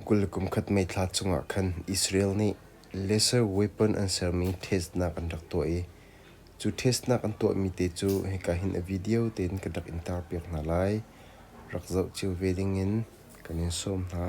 kul kum khat mai thla chunga khan Israel ni lesser weapon and army test na kan rak to e chu test na kan to mi te chu he ka hin a video ten ka dak intar pek na lai rak zau chu wedding in kanin som na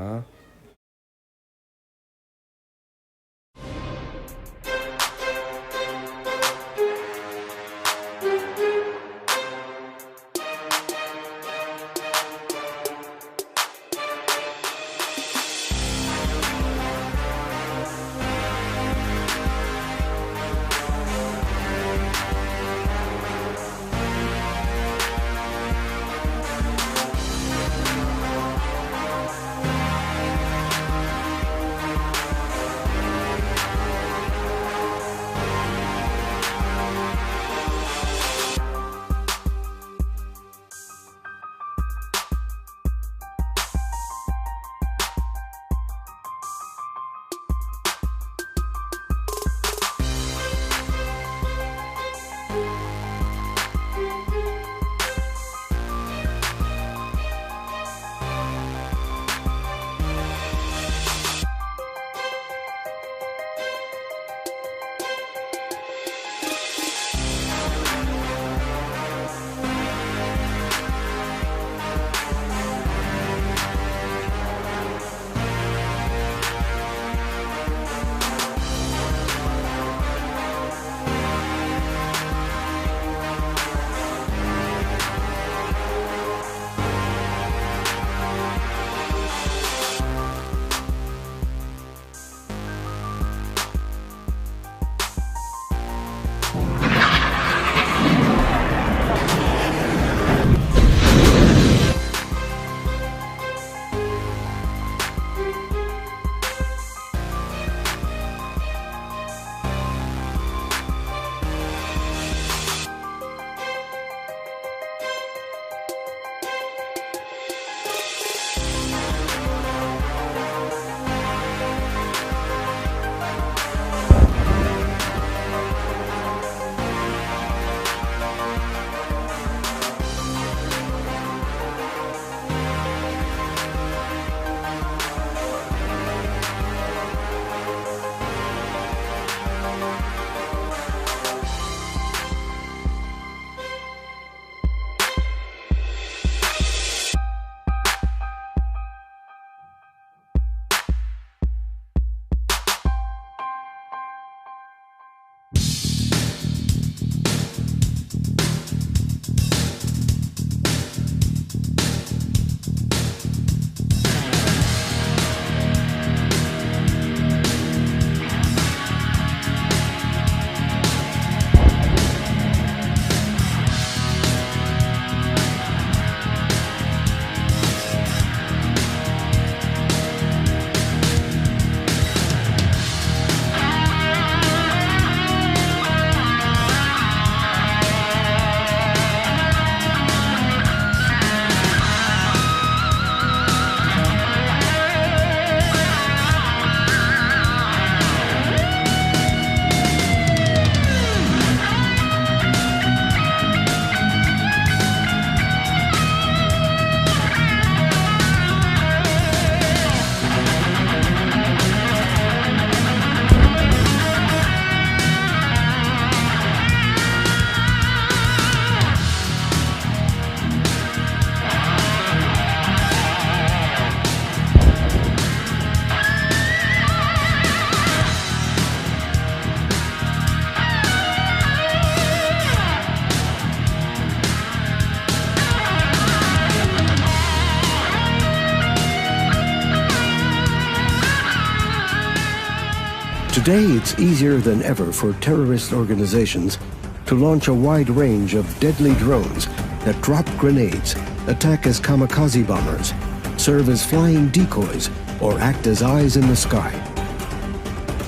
Today, it's easier than ever for terrorist organizations to launch a wide range of deadly drones that drop grenades, attack as kamikaze bombers, serve as flying decoys, or act as eyes in the sky.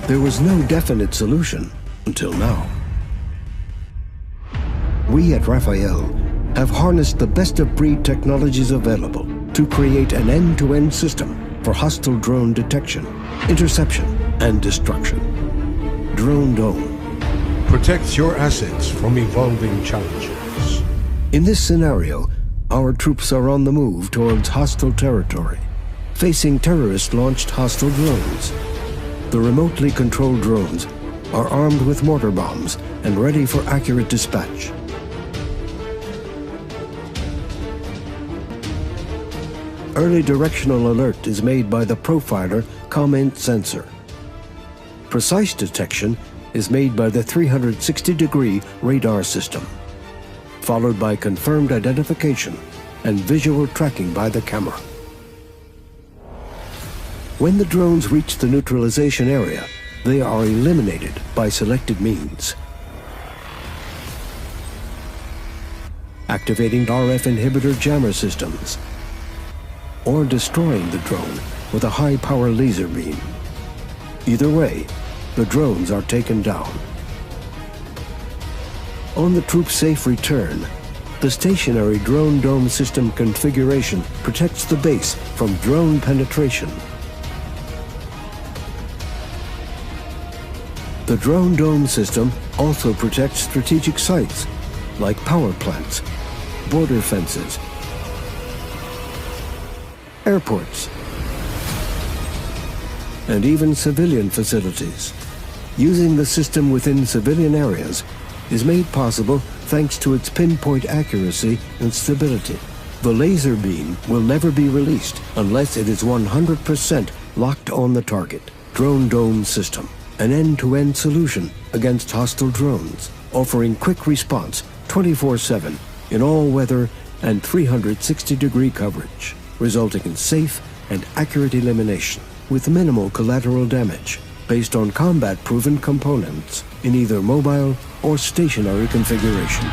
There was no definite solution until now. We at Rafael have harnessed the best-of-breed technologies available to create an end-to-end system for hostile drone detection, interception, and destruction. Drone Dome protects your assets from evolving challenges. In this scenario, our troops are on the move towards hostile territory, facing terrorist-launched hostile drones. The remotely controlled drones are armed with mortar bombs and ready for accurate dispatch. Early directional alert is made by the profiler comment sensor. Precise detection is made by the 360-degree radar system, followed by confirmed identification and visual tracking by the camera. When the drones reach the neutralization area, they are eliminated by selected means. Activating RF inhibitor jammer systems, or destroying the drone with a high-power laser beam. Either way, the drones are taken down. On the troop's safe return, the stationary drone dome system configuration protects the base from drone penetration. The drone dome system also protects strategic sites like power plants, border fences, airports, and even civilian facilities. Using the system within civilian areas is made possible thanks to its pinpoint accuracy and stability. The laser beam will never be released unless it is 100% locked on the target. Drone Dome System, an end-to-end solution against hostile drones, offering quick response 24/7 in all weather and 360-degree coverage, resulting in safe and accurate elimination with minimal collateral damage based on combat-proven components in either mobile or stationary configuration.